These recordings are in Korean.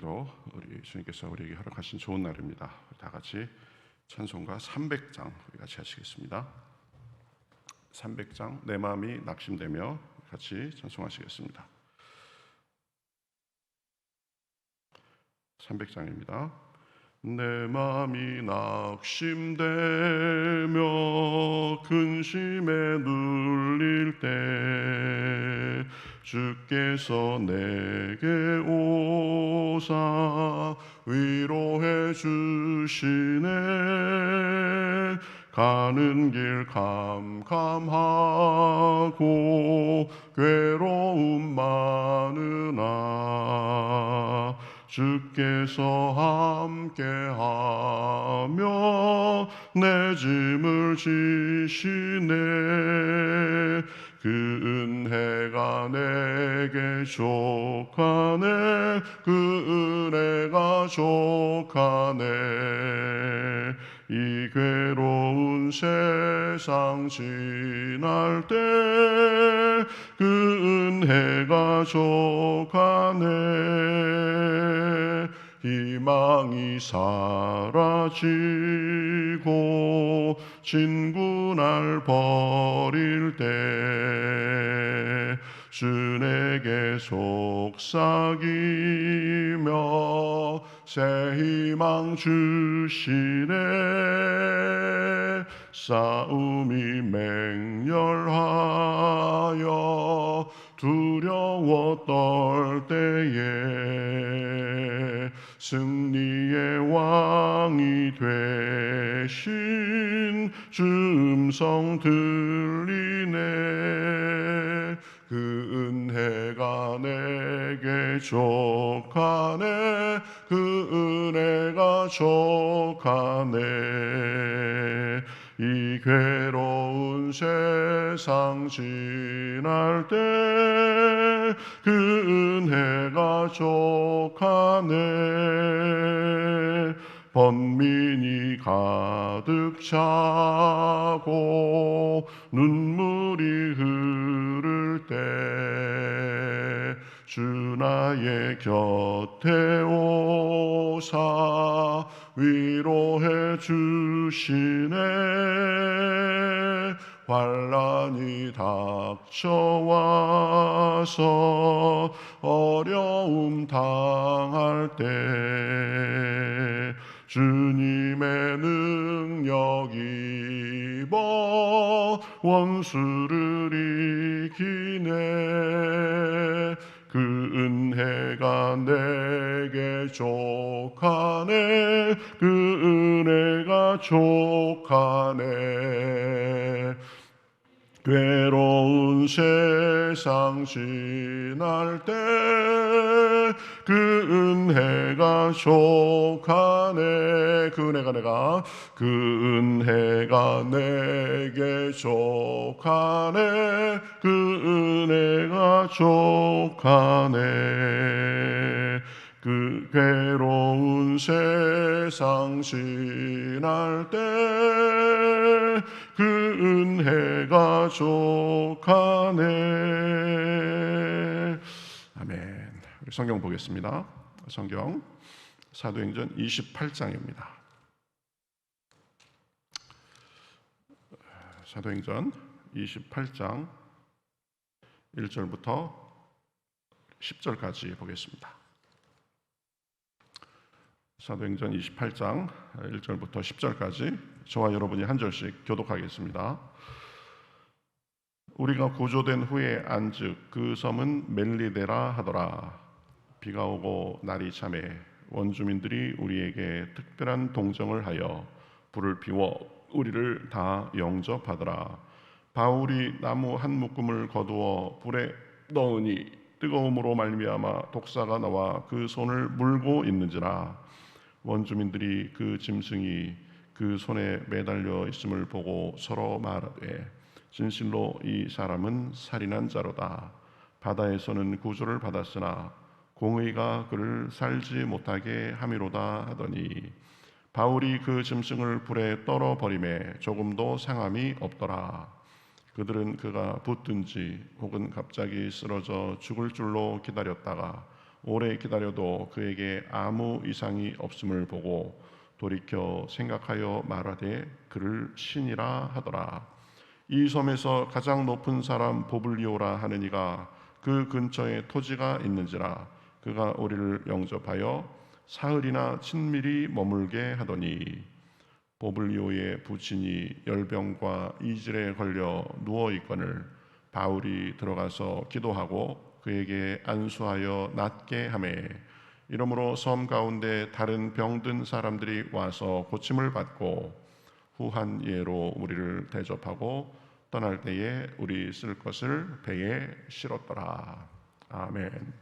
오늘도 우리 주님께서 우리에게 허락하신 좋은 날입니다. 다 같이 찬송가 300장 우리 같이 하시겠습니다. 300장 내 마음이 낙심되며 같이 찬송하시겠습니다. 300장입니다. 내 마음이 낙심되며 근심에 눌릴 때 주께서 내게 오사 위로해 주시네. 가는 길 캄캄하고 괴로움 많으나 주께서 함께하며 내 짐을 지시네. 그 은혜가 내게 족하네. 그 은혜가 족하네. 이 괴로운 세상 지날 때 그 은혜가 족하네. 희망이 사라지고 친구 날 버릴 때 주 내게 속삭이며 새 희망 주시네. 싸움이 맹렬하여 두려워 떨 때에 승리의 왕이 되신 주 음성 들리네. 그 은혜가 내게 족하네. 그 은혜가 족하네. 이 괴로운 세상 지날 때 그 은혜가 족하네. 번민이 가득 차고 눈물이 흐를 때 주 나의 곁에 오사 위로해 주시네. 환난이 닥쳐와서 어려움 당할 때 주님의 능력 입어 원수를 이기네. 그 은혜가 내게 족하네. 그 은혜가 족하네. 괴로운 세상 지날 때 그 은혜가 족하네. 그 은혜가 내게 족하네. 그 은혜가 족하네. 그 괴로운 세상 지날 때 그 은혜가 족하네. 아멘. 우리 성경 보겠습니다. 성경 사도행전 28장입니다. 사도행전 28장 1절부터 10절까지 보겠습니다. 사도행전 28장 1절부터 10절까지 저와 여러분이 한 절씩 교독하겠습니다. 우리가 구조된 후에 안즉 그 섬은 멜리데라 하더라. 비가 오고 날이 참해 원주민들이 우리에게 특별한 동정을 하여 불을 피워 우리를 다 영접하더라. 바울이 나무 한 묶음을 거두어 불에 넣으니 뜨거움으로 말미암아 독사가 나와 그 손을 물고 있는지라. 원주민들이 그 짐승이 그 손에 매달려 있음을 보고 서로 말하되 진실로 이 사람은 살인한 자로다. 바다에서는 구조를 받았으나 공의가 그를 살지 못하게 함이로다 하더니 바울이 그 짐승을 불에 떨어버리매 조금도 상함이 없더라. 그들은 그가 붙든지 혹은 갑자기 쓰러져 죽을 줄로 기다렸다가 오래 기다려도 그에게 아무 이상이 없음을 보고 돌이켜 생각하여 말하되 그를 신이라 하더라. 이 섬에서 가장 높은 사람 보블리오라 하는 이가 그 근처에 토지가 있는지라 그가 우리를 영접하여 사흘이나 친밀히 머물게 하더니 보블리오의 부친이 열병과 이질에 걸려 누워 있거늘 바울이 들어가서 기도하고 그에게 안수하여 낫게 하매 이러므로 섬 가운데 다른 병든 사람들이 와서 고침을 받고 후한 예로 우리를 대접하고 떠날 때에 우리 쓸 것을 배에 실었더라. 아멘.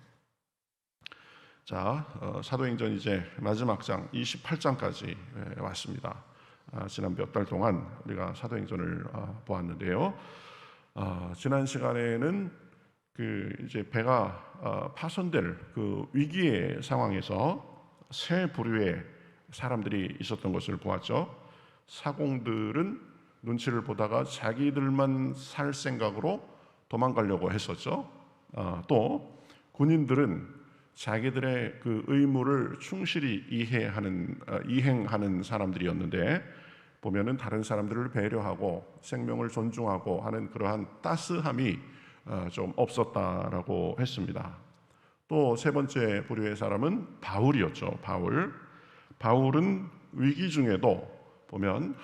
자, 사도행전 이제 마지막 장 28장까지 왔습니다. 지난 몇 달 동안 우리가 사도행전을 보았는데요. 지난 시간에는 그 이제 배가 파손될 그 위기의 상황에서 세 부류의 사람들이 있었던 것을 보았죠. 사공들은 눈치를 보다가 자기들만 살 생각으로 도망가려고 했었죠. 또 군인들은 자기들의 그 의무를 충실히 이행하는 사람들이었는데 보면은 다른 사람들을 배려하고 생명을 존중하고 하는 그러한 따스함이 좀 없었다라고 했습니다. 또 세 번째 부류의 사람은 바울이었죠. 바울은 위기 중에도 보면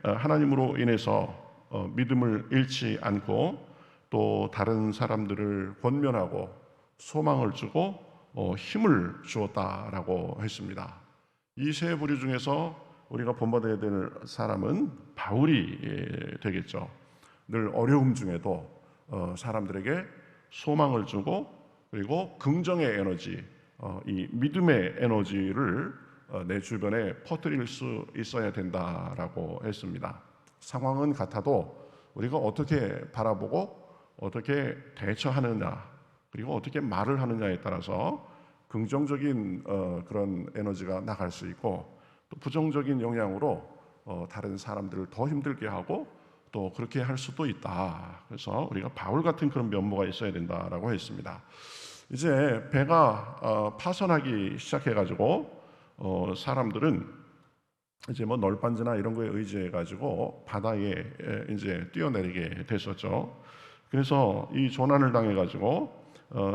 하나님으로 인해서 믿음을 잃지 않고 또 다른 사람들을 권면하고 소망을 주고 힘을 주었다라고 했습니다. 이 세 부류 중에서 우리가 본받아야 될 사람은 바울이 되겠죠. 늘 어려움 중에도 사람들에게 소망을 주고 그리고 긍정의 에너지, 이 믿음의 에너지를 내 주변에 퍼뜨릴 수 있어야 된다라고 했습니다. 상황은 같아도 우리가 어떻게 바라보고 어떻게 대처하느냐 그리고 어떻게 말을 하느냐에 따라서 긍정적인 그런 에너지가 나갈 수 있고 또 부정적인 영향으로 다른 사람들을 더 힘들게 하고 또 그렇게 할 수도 있다. 그래서 우리가 바울 같은 그런 면모가 있어야 된다라고 했습니다. 이제 배가 파손하기 시작해가지고 사람들은 이제 뭐 널빤지나 이런 거에 의지해가지고 바다에 이제 뛰어내리게 됐었죠. 그래서 이 조난을 당해가지고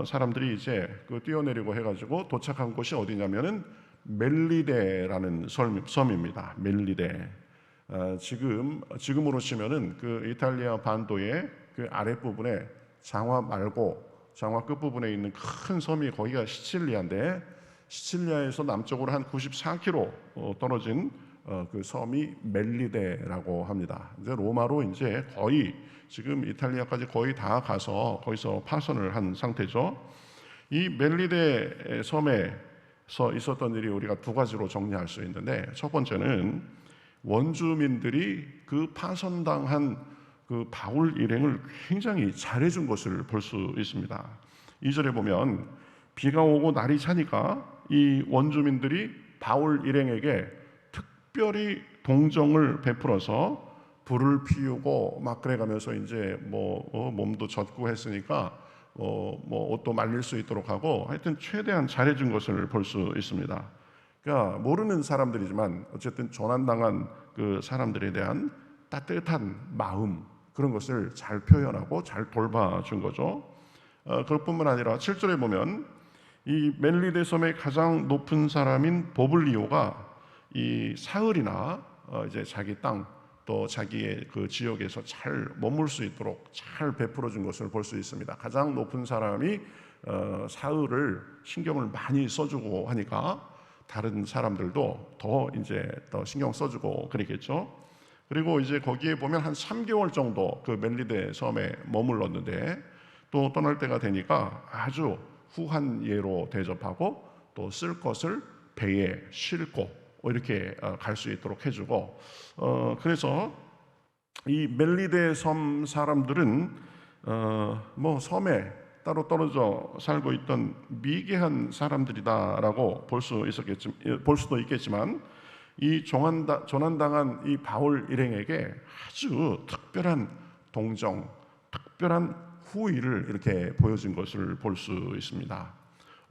사람들이 이제 그 뛰어내리고 해가지고 도착한 곳이 어디냐면은 멜리데라는 섬입니다. 멜리데. 지금으로 치면은 그 이탈리아 반도의 그 아랫부분에 장화 말고 장화 끝부분에 있는 큰 섬이 거기가 시칠리아인데 시칠리아에서 남쪽으로 한 94km 떨어진 그 섬이 멜리데라고 합니다. 이제 로마로 이제 거의 지금 이탈리아까지 거의 다 가서 거기서 파손을 한 상태죠. 이 멜리데 섬에서 있었던 일이 우리가 두 가지로 정리할 수 있는데 첫 번째는 원주민들이 그 파손당한 그 바울 일행을 굉장히 잘해준 것을 볼 수 있습니다. 2절에 보면 비가 오고 날이 차니까 이 원주민들이 바울 일행에게 특별히 동정을 베풀어서 불을 피우고 막 그래가면서 이제 몸도 젖고 했으니까 옷도 말릴 수 있도록 하고 하여튼 최대한 잘해준 것을 볼 수 있습니다. 그러니까 모르는 사람들이지만 어쨌든 조난당한 그 사람들에 대한 따뜻한 마음 그런 것을 잘 표현하고 잘 돌봐준 거죠. 그것뿐만 아니라 7절에 보면 이 멜리데 섬의 가장 높은 사람인 보블리오가 이 사흘이나 이제 자기 땅 또 자기의 그 지역에서 잘 머물 수 있도록 잘 베풀어 준 것을 볼 수 있습니다. 가장 높은 사람이 사흘을 신경을 많이 써주고 하니까 다른 사람들도 더 이제 더 신경 써주고 그랬겠죠. 그리고 이제 거기에 보면 한 3개월 정도 그 멜리데 섬에 머물렀는데 또 떠날 때가 되니까 아주 후한 예로 대접하고 또 쓸 것을 배에 싣고 이렇게 갈 수 있도록 해주고 그래서 이 멜리데 섬 사람들은 뭐 섬에 따로 떨어져 살고 있던 미개한 사람들이다라고 볼 수도 있겠지만 이 조난당한 이 바울 일행에게 아주 특별한 동정, 특별한 후의를 이렇게 보여준 것을 볼 수 있습니다.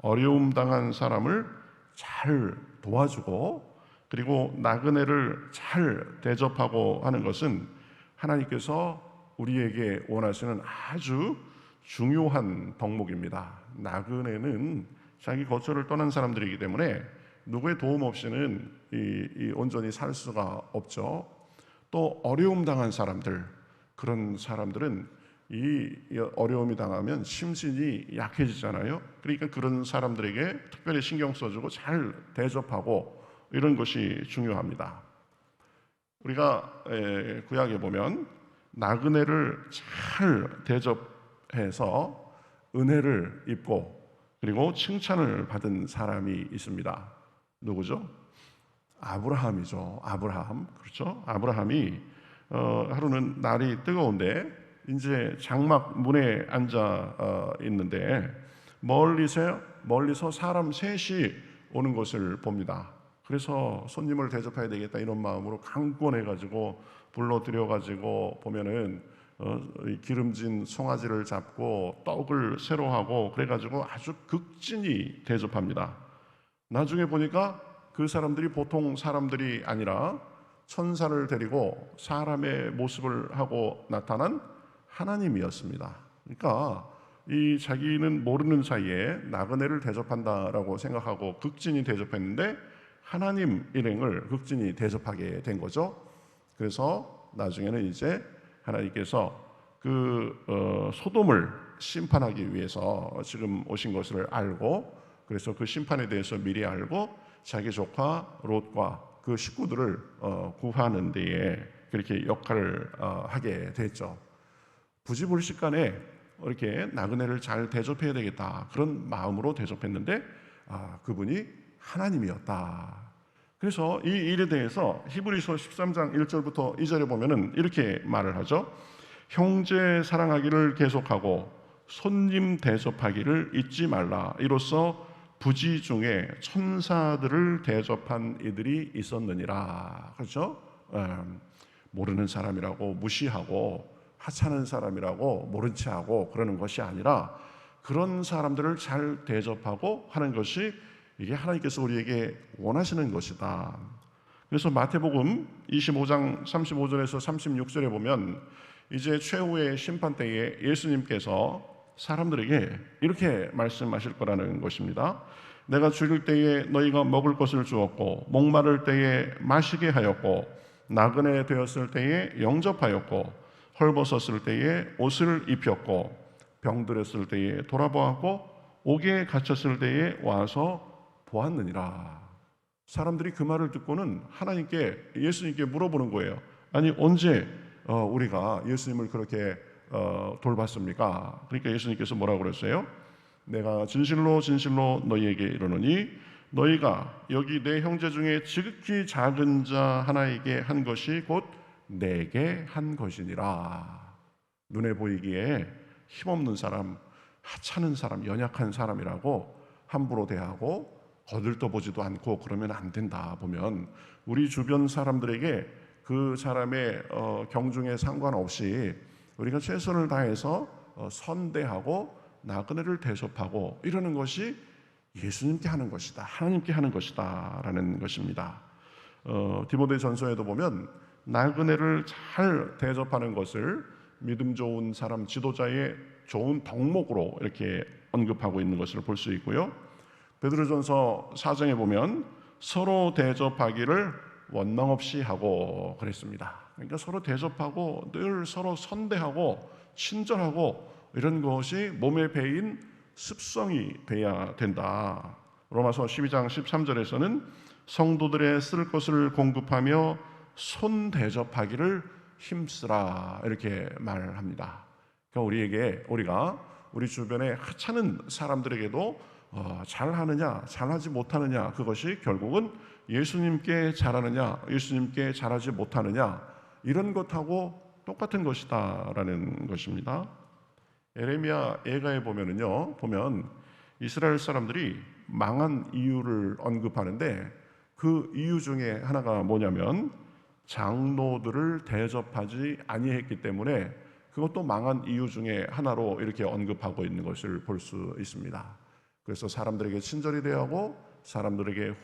어려움 당한 사람을 잘 도와주고 그리고 나그네를 잘 대접하고 하는 것은 하나님께서 우리에게 원하시는 아주 중요한 덕목입니다. 나그네는 자기 거처를 떠난 사람들이기 때문에 누구의 도움 없이는 온전히 살 수가 없죠. 또 어려움 당한 사람들, 그런 사람들은 이 어려움이 당하면 심신이 약해지잖아요. 그러니까 그런 사람들에게 특별히 신경 써주고 잘 대접하고 이런 것이 중요합니다. 우리가 구약에 보면 나그네를 잘 대접해서 은혜를 입고 그리고 칭찬을 받은 사람이 있습니다. 누구죠? 아브라함이죠. 아브라함. 그렇죠? 아브라함이 하루는 날이 뜨거운데 이제 장막 문에 앉아 있는데 멀리서 사람 셋이 오는 것을 봅니다. 그래서 손님을 대접해야 되겠다 이런 마음으로 강권해가지고 불러들여가지고 보면은 기름진 송아지를 잡고 떡을 새로 하고 그래가지고 아주 극진히 대접합니다. 나중에 보니까 그 사람들이 보통 사람들이 아니라 천사를 데리고 사람의 모습을 하고 나타난 하나님이었습니다. 그러니까 이 자기는 모르는 사이에 나그네를 대접한다라고 생각하고 극진히 대접했는데 하나님 일행을 극진히 대접하게 된 거죠. 그래서 나중에는 이제 하나님께서 소돔을 심판하기 위해서 지금 오신 것을 알고 그래서 그 심판에 대해서 미리 알고 자기 조카 롯과 그 식구들을 구하는 데에 그렇게 역할을 하게 됐죠. 부지불식간에 이렇게 나그네를 잘 대접해야 되겠다 그런 마음으로 대접했는데 그분이 하나님이었다. 그래서 이 일에 대해서 히브리서 13장 1절부터 2절에 보면은 이렇게 말을 하죠. 형제 사랑하기를 계속하고 손님 대접하기를 잊지 말라. 이로써 부지 중에 천사들을 대접한 이들이 있었느니라. 그렇죠? 모르는 사람이라고 무시하고 하찮은 사람이라고 모른 체하고 그러는 것이 아니라 그런 사람들을 잘 대접하고 하는 것이 이게 하나님께서 우리에게 원하시는 것이다. 그래서 마태복음 25장 35절에서 36절에 보면 이제 최후의 심판 때에 예수님께서 사람들에게 이렇게 말씀하실 거라는 것입니다. 내가 죽을 때에 너희가 먹을 것을 주었고 목마를 때에 마시게 하였고 나그네 되었을 때에 영접하였고 헐벗었을 때에 옷을 입혔고 병들었을 때에 돌아보았고 옥에 갇혔을 때에 와서 보았느니라. 사람들이 그 말을 듣고는 하나님께 예수님께 물어보는 거예요. 아니 언제 우리가 예수님을 그렇게 돌봤습니까? 그러니까 예수님께서 뭐라고 그랬어요? 내가 진실로 진실로 너희에게 이르노니 너희가 여기 내 형제 중에 지극히 작은 자 하나에게 한 것이 곧 내게 한 것이니라. 눈에 보이기에 힘없는 사람, 하찮은 사람, 연약한 사람이라고 함부로 대하고 거들떠보지도 않고 그러면 안 된다. 보면 우리 주변 사람들에게 그 사람의 경중에 상관없이 우리가 최선을 다해서 선대하고 나그네를 대접하고 이러는 것이 예수님께 하는 것이다, 하나님께 하는 것이다 라는 것입니다. 디모데전서에도 보면 나그네를 잘 대접하는 것을 믿음 좋은 사람 지도자의 좋은 덕목으로 이렇게 언급하고 있는 것을 볼 수 있고요. 베드로전서 4장에 보면 서로 대접하기를 원망 없이 하고 그랬습니다. 그러니까 서로 대접하고 늘 서로 선대하고 친절하고 이런 것이 몸에 배인 습성이 돼야 된다. 로마서 12장 13절에서는 성도들의 쓸 것을 공급하며 손 대접하기를 힘쓰라 이렇게 말을 합니다. 그러니까 우리가 우리 주변에 하찮은 사람들에게도 잘하느냐 잘하지 못하느냐 그것이 결국은 예수님께 잘하느냐 예수님께 잘하지 못하느냐 이런 것하고 똑같은 것이다 라는 것입니다. 에레미야 예가에 보면 이스라엘 사람들이 망한 이유를 언급하는데 그 이유 중에 하나가 뭐냐면 장로들을 대접하지 아니했기 때문에 그것도 망한 이유 중에 하나로 이렇게 언급하고 있는 것을 볼 수 있습니다. 그래서 사람들에게 친절히 대하고 사람들에게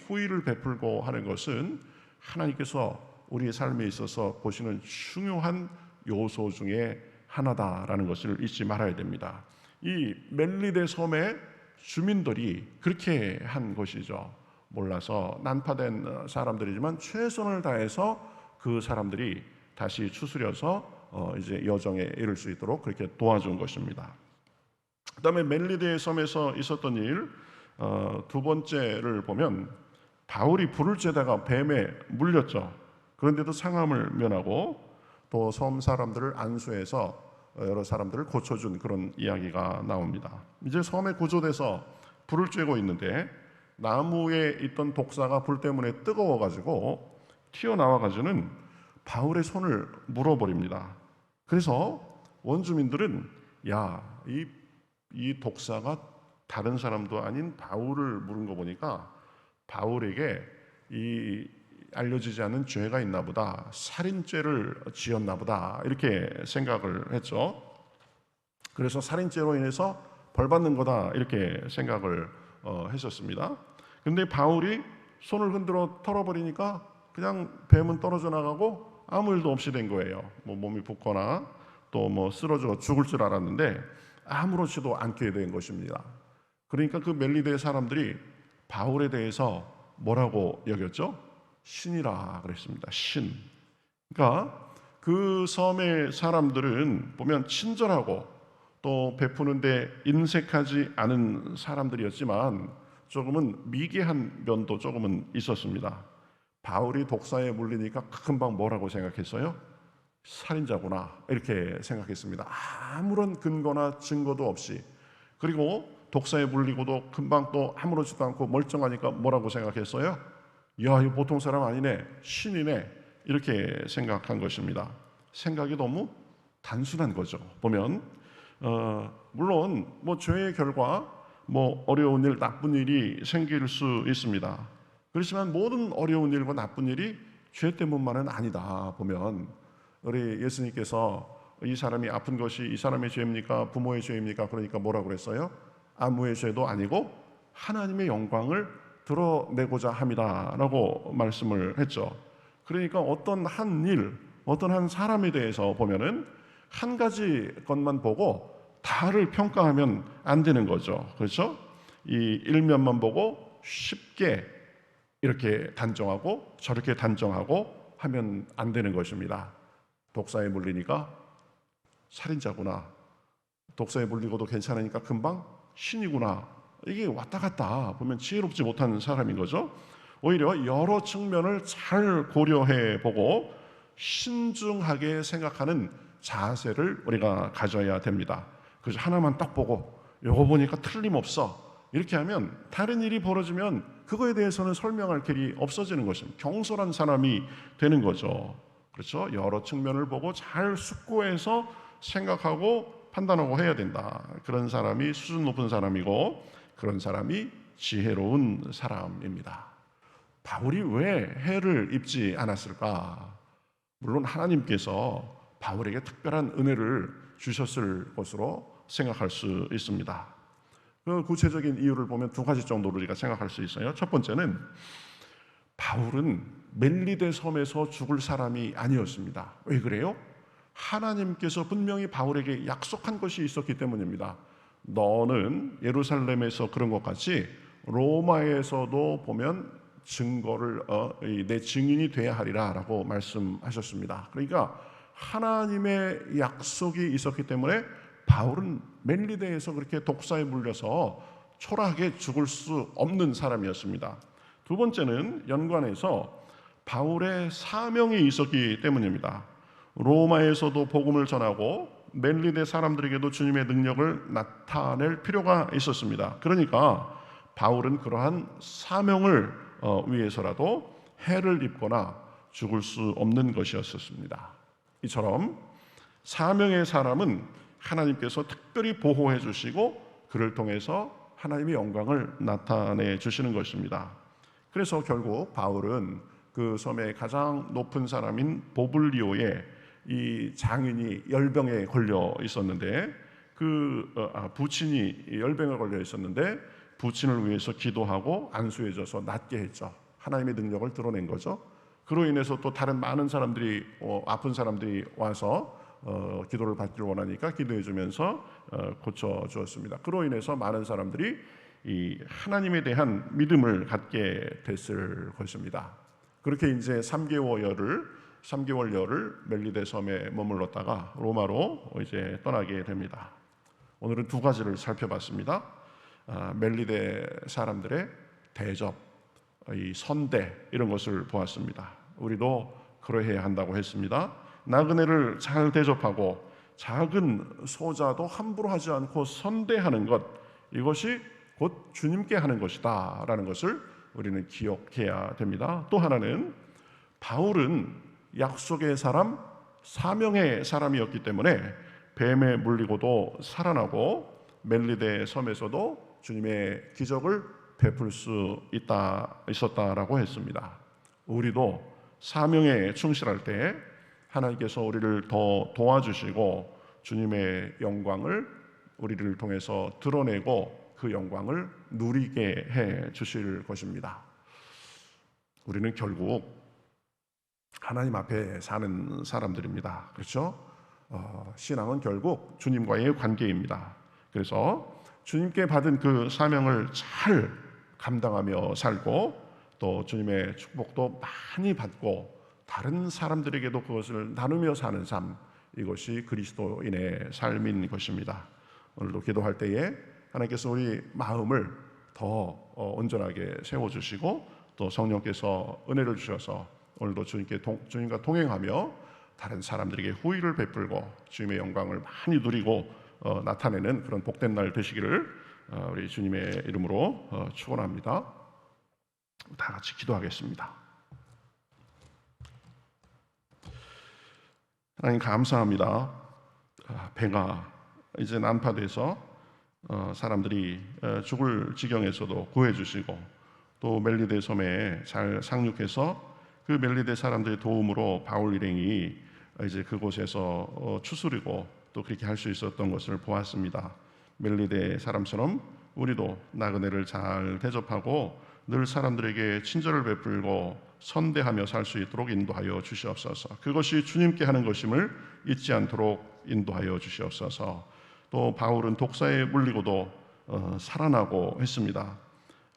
후의를 베풀고 하는 것은 하나님께서 우리의 삶에 있어서 보시는 중요한 요소 중에 하나다라는 것을 잊지 말아야 됩니다. 이 멜리데 섬의 주민들이 그렇게 한 것이죠. 몰라서 난파된 사람들이지만 최선을 다해서 그 사람들이 다시 추스려서 이제 여정에 이를 수 있도록 그렇게 도와준 것입니다. 그다음에 멜리데 섬에서 있었던 일 두 번째를 보면 바울이 불을 쬐다가 뱀에 물렸죠. 그런데도 상함을 면하고 또 섬 사람들을 안수해서 여러 사람들을 고쳐준 그런 이야기가 나옵니다. 이제 섬에 구조돼서 불을 쬐고 있는데 나무에 있던 독사가 불 때문에 뜨거워가지고 튀어나와가지고는 바울의 손을 물어버립니다. 그래서 원주민들은 이 독사가 다른 사람도 아닌 바울을 물은 거 보니까 바울에게 이 알려지지 않은 죄가 있나 보다, 살인죄를 지었나 보다 이렇게 생각을 했죠. 그래서 살인죄로 인해서 벌 받는 거다 이렇게 생각을 했었습니다. 근데 바울이 손을 흔들어 털어버리니까 그냥 뱀은 떨어져 나가고 아무 일도 없이 된 거예요. 뭐 몸이 붓거나 또 뭐 쓰러져 죽을 줄 알았는데 아무렇지도 않게 된 것입니다. 그러니까 그 멜리데 사람들이 바울에 대해서 뭐라고 여겼죠? 신이라 그랬습니다. 신. 그러니까 그 섬의 사람들은 보면 친절하고 또 베푸는데 인색하지 않은 사람들이었지만 조금은 미개한 면도 조금은 있었습니다. 바울이 독사에 물리니까 금방 뭐라고 생각했어요? 살인자구나 이렇게 생각했습니다. 아무런 근거나 증거도 없이. 그리고 독사에 물리고도 금방 또 아무렇지도 않고 멀쩡하니까 뭐라고 생각했어요? 야, 이거 보통 사람 아니네, 신이네 이렇게 생각한 것입니다. 생각이 너무 단순한 거죠. 보면 물론 뭐 죄의 결과 뭐 어려운 일, 나쁜 일이 생길 수 있습니다. 그렇지만 모든 어려운 일과 나쁜 일이 죄 때문만은 아니다. 보면 우리 예수님께서 이 사람이 아픈 것이 이 사람의 죄입니까? 부모의 죄입니까? 그러니까 뭐라고 그랬어요? 아무의 죄도 아니고 하나님의 영광을 드러내고자 함이다라고 말씀을 했죠. 그러니까 어떤 한 일, 어떤 한 사람에 대해서 보면은 한 가지 것만 보고 다를 평가하면 안 되는 거죠. 그렇죠? 이 일면만 보고 쉽게 이렇게 단정하고 저렇게 단정하고 하면 안 되는 것입니다. 독사에 물리니까 살인자구나, 독사에 물리고도 괜찮으니까 금방 신이구나, 이게 왔다 갔다 보면 지혜롭지 못한 사람인 거죠. 오히려 여러 측면을 잘 고려해 보고 신중하게 생각하는 자세를 우리가 가져야 됩니다. 그래서 하나만 딱 보고 요거 보니까 틀림없어 이렇게 하면 다른 일이 벌어지면 그거에 대해서는 설명할 길이 없어지는 것입니다. 경솔한 사람이 되는 거죠. 그렇죠? 여러 측면을 보고 잘 숙고해서 생각하고 판단하고 해야 된다. 그런 사람이 수준 높은 사람이고 그런 사람이 지혜로운 사람입니다. 바울이 왜 해를 입지 않았을까? 물론 하나님께서 바울에게 특별한 은혜를 주셨을 것으로 생각할 수 있습니다. 그 구체적인 이유를 보면 두 가지 정도로 우리가 생각할 수 있어요. 첫 번째는 바울은 멜리데 섬에서 죽을 사람이 아니었습니다. 왜 그래요? 하나님께서 분명히 바울에게 약속한 것이 있었기 때문입니다. 너는 예루살렘에서 그런 것 같이 로마에서도 보면 증거를 내 증인이 돼야 하리라 라고 말씀하셨습니다. 그러니까 하나님의 약속이 있었기 때문에 바울은 멜리데에서 그렇게 독사에 물려서 초라하게 죽을 수 없는 사람이었습니다. 두 번째는 연관해서 바울의 사명이 있었기 때문입니다. 로마에서도 복음을 전하고 멜리데 사람들에게도 주님의 능력을 나타낼 필요가 있었습니다. 그러니까 바울은 그러한 사명을 위해서라도 해를 입거나 죽을 수 없는 것이었습니다. 이처럼 사명의 사람은 하나님께서 특별히 보호해 주시고 그를 통해서 하나님의 영광을 나타내 주시는 것입니다. 그래서 결국 바울은 그 섬의 가장 높은 사람인 보블리오의 이 장인이 열병에 걸려 있었는데 부친이 열병에 걸려 있었는데 부친을 위해서 기도하고 안수해줘서 낫게 했죠. 하나님의 능력을 드러낸 거죠. 그로 인해서 또 다른 많은 사람들이 아픈 사람들이 와서 기도를 받기를 원하니까 기도해주면서 고쳐주었습니다. 그로 인해서 많은 사람들이 이 하나님에 대한 믿음을 갖게 됐을 것입니다. 그렇게 이제 3개월여를 멜리데 섬에 머물렀다가 로마로 이제 떠나게 됩니다. 오늘은 두 가지를 살펴봤습니다. 멜리데 사람들의 대접, 이 선대 이런 것을 보았습니다. 우리도 그러해야 한다고 했습니다. 나그네를 잘 대접하고 작은 소자도 함부로 하지 않고 선대하는 것, 이것이 곧 주님께 하는 것이다 라는 것을 우리는 기억해야 됩니다. 또 하나는 바울은 약속의 사람, 사명의 사람이었기 때문에 뱀에 물리고도 살아나고 멜리데 섬에서도 주님의 기적을 베풀 수 있었다라고 했습니다. 우리도 사명에 충실할 때 하나님께서 우리를 더 도와주시고 주님의 영광을 우리를 통해서 드러내고 그 영광을 누리게 해 주실 것입니다. 우리는 결국 하나님 앞에 사는 사람들입니다. 그렇죠? 신앙은 결국 주님과의 관계입니다. 그래서 주님께 받은 그 사명을 잘 감당하며 살고 또 주님의 축복도 많이 받고 다른 사람들에게도 그것을 나누며 사는 삶, 이것이 그리스도인의 삶인 것입니다. 오늘도 기도할 때에 하나님께서 우리 마음을 더 온전하게 세워주시고 또 성령께서 은혜를 주셔서 오늘도 주님과 동행하며 다른 사람들에게 호의를 베풀고 주님의 영광을 많이 누리고 나타내는 그런 복된 날 되시기를 우리 주님의 이름으로 축원합니다. 다 같이 기도하겠습니다. 하나님 감사합니다. 배가 이제 난파돼서 사람들이 죽을 지경에서도 구해주시고 또 멜리데 섬에 잘 상륙해서 그 멜리데 사람들의 도움으로 바울 일행이 이제 그곳에서 추스리고 또 그렇게 할 수 있었던 것을 보았습니다. 멜리데 사람처럼 우리도 나그네를 잘 대접하고 늘 사람들에게 친절을 베풀고 선대하며 살 수 있도록 인도하여 주시옵소서. 그것이 주님께 하는 것임을 잊지 않도록 인도하여 주시옵소서. 또 바울은 독사에 물리고도 살아나고 했습니다.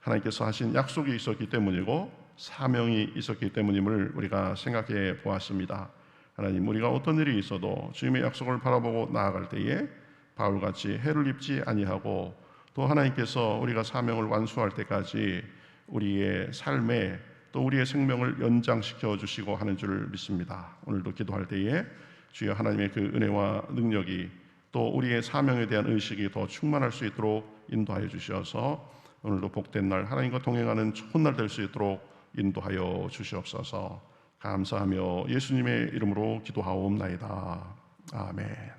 하나님께서 하신 약속이 있었기 때문이고 사명이 있었기 때문임을 우리가 생각해 보았습니다. 하나님, 우리가 어떤 일이 있어도 주님의 약속을 바라보고 나아갈 때에 바울같이 해를 입지 아니하고 또 하나님께서 우리가 사명을 완수할 때까지 우리의 삶에 또 우리의 생명을 연장시켜 주시고 하는 줄 믿습니다. 오늘도 기도할 때에 주여 하나님의 그 은혜와 능력이 또 우리의 사명에 대한 의식이 더 충만할 수 있도록 인도하여 주시어서 오늘도 복된 날 하나님과 동행하는 좋은 날 될 수 있도록 인도하여 주시옵소서. 감사하며 예수님의 이름으로 기도하옵나이다. 아멘.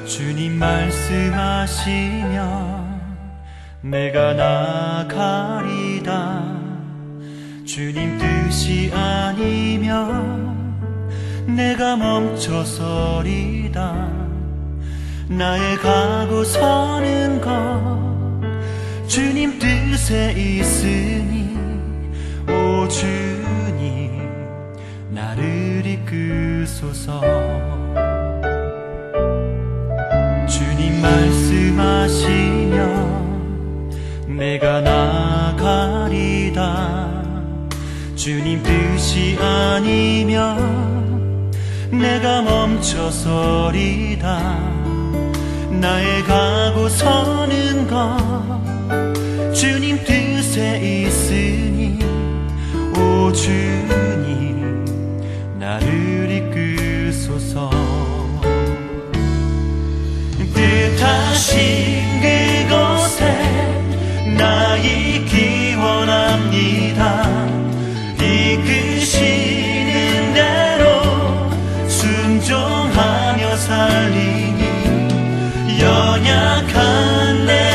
주님 말씀하시면 내가 나가리다. 주님 뜻이 아니면 내가 멈춰서리다. 나의 가고 서는 것 주님 뜻에 있으니 오 주님 나를 이끄소서. 주님 말씀하시면 내가 나가리다. 주님 뜻이 아니면 내가 멈춰서리다. 나의 가고 서는 것 주님 뜻에 있으니 오 주님 나를 이끄소서. 뜻하신 그곳에 나 있기 원합니다. 이끄시는 대로 연약한 내